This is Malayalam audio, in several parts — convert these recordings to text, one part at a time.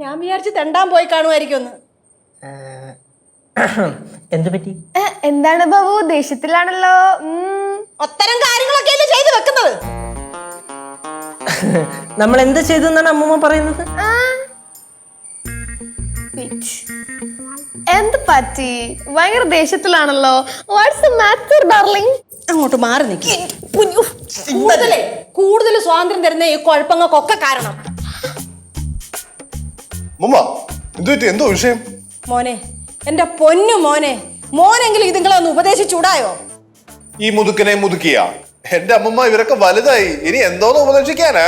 ഞാൻ വിചാരിച്ച് തെണ്ടാൻ പോയി കാണുമായിരിക്കും. എന്ത് പറ്റി? എന്താണ് ബാബു, ദേഷ്യത്തിലാണല്ലോ? അത്തരം കാര്യങ്ങളൊക്കെ ചെയ്ത് വെക്കുന്നത്. നമ്മൾ എന്ത് ചെയ്തെന്നാണ് അമ്മൂമ്മ പറയുന്നത്? എന്ത് പറ്റി? ഭയങ്കര ദേഷ്യത്തിലാണല്ലോ. What's the matter darling? അങ്ങോട്ട് മാറി നിൽക്കി. കൂടുതൽ സ്വാതന്ത്ര്യം തരുന്ന ഈ കുഴപ്പങ്ങൾക്കൊക്കെ കാരണം എന്തോ വിഷയം? മോനെ, എന്റെ പൊന്നു മോനെ, മോനെങ്കിലും ഇതുങ്ങളെ ഒന്ന് ഉപദേശിച്ചൂടായോ? ഈ മുതുക്കനെ മുതുക്കിയ എന്റെ അമ്മമ്മ ഇവരൊക്കെ വലുതായി, ഇനി എന്തോന്ന് ഉപദേശിക്കാനാ?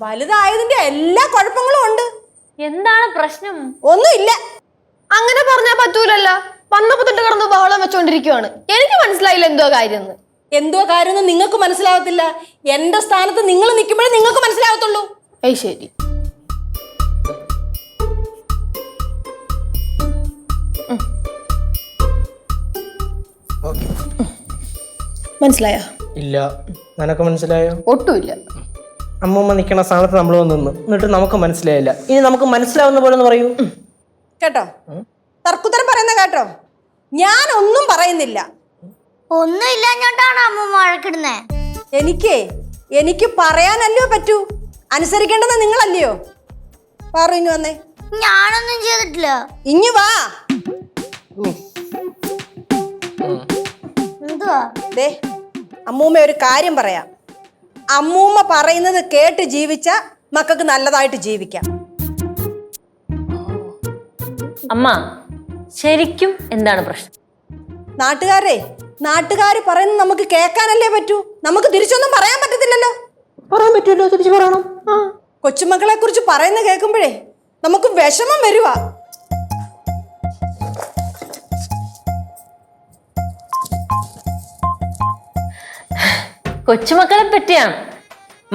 വലുതായതിന്റെ എല്ലാ കുഴപ്പങ്ങളും ഉണ്ട്. എന്താണ് പ്രശ്നം? ഒന്നുമില്ല. അങ്ങനെ പറഞ്ഞാ പറ്റൂലല്ലോ. വന്നപ്പോ തൊട്ട് കിടന്ന് ബഹളം വെച്ചോണ്ടിരിക്കുവാണ്. എനിക്ക് മനസ്സിലായില്ല എന്തോ കാര്യം. എന്തോ കാര്യം നിങ്ങൾക്ക് മനസ്സിലാവത്തില്ല. എന്റെ സ്ഥാനത്ത് നിങ്ങൾ നിൽക്കുമ്പോഴേ നിങ്ങൾക്ക് മനസ്സിലാവത്തുള്ളൂ. ശരി. മനസ്സിലായോ? ഇല്ല. നിനക്ക് മനസ്സിലായോ? ഒട്ടുമില്ല. അമ്മൂമ്മ നിൽക്കണ സ്ഥാനത്ത് നമ്മൾ നിന്ന് എന്നിട്ട് നമുക്ക് മനസ്സിലായില്ല. ഇനി നമുക്ക് മനസ്സിലാവുന്ന പോലെ ഒന്ന് പറയൂ. കേട്ടോ, തർക്കുത്തരം പറയുന്ന കേട്ടോ. ഞാൻ ഒന്നും പറയുന്നില്ല. ഒന്നും ഇല്ലാഞ്ഞോണ്ടാണ് അമ്മൂമ്മ വഴക്കിടുന്നേ. എനിക്ക് പറയാനല്ലോ പറ്റൂ. അനുസരിക്കേണ്ടത് നിങ്ങളല്ലയോ? പാറു, ഇങ്ങ് വന്നേ. ഞാനൊന്നും ചെയ്തിട്ടില്ല. ഇങ്ങ് വാ. എന്തുവാ? ദേ, അമ്മൂമ്മ ഒരു കാര്യം പറയാം. അമ്മൂമ്മ പറയുന്നത് കേട്ട് ജീവിച്ച മക്കൾക്ക് നല്ലതായിട്ട് ജീവിക്കാം. അമ്മ, ശരിക്കും എന്താണ് പ്രശ്നം? നാട്ടുകാര് പറയുന്നത് നമുക്ക് കേൾക്കാനല്ലേ പറ്റൂ. നമുക്ക് തിരിച്ചൊന്നും പറയാൻ പറ്റത്തില്ലല്ലോ. പറയാൻ പറ്റുമല്ലോ, തിരിച്ചു പറയണം. കൊച്ചുമക്കളെ കുറിച്ച് പറയുന്ന കേൾക്കുമ്പോഴേ നമുക്ക് വിഷമം വരുവാ. കൊച്ചുമക്കളെ പറ്റിയാണ്,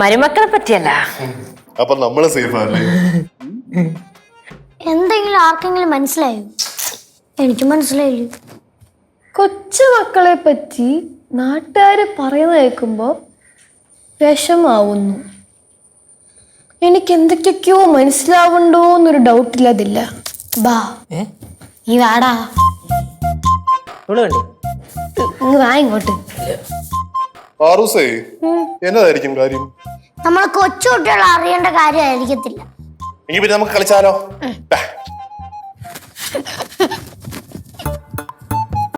മരുമക്കളെ പറ്റിയല്ല. അപ്പൊ നമ്മള് സേഫ് അല്ലേ? എന്തെങ്കിലും ആർക്കെങ്കിലും മനസ്സിലായോ? എനിക്ക് മനസ്സിലായില്ല. കൊച്ചുമക്കളെ പറ്റി നാട്ടുകാര് പറയുന്ന കേൾക്കുമ്പോ വിഷമാവുന്നു. എനിക്ക് എന്തൊക്കെയൊക്കെയോ മനസ്സിലാവുണ്ടോ എന്നൊരു ഡൗട്ടില്ലതില്ല. ബാ, നീ വാടാ. ഇങ്ങ് വാ ഇങ്ങോട്ട്. എന്നതായിരിക്കും കാര്യം? നമ്മളെ കൊച്ചു കുട്ടികൾ അറിയേണ്ട കാര്യമായിരിക്കത്തില്ല. എങ്കിൽ പിന്നെ നമുക്ക് കളിച്ചാലോ?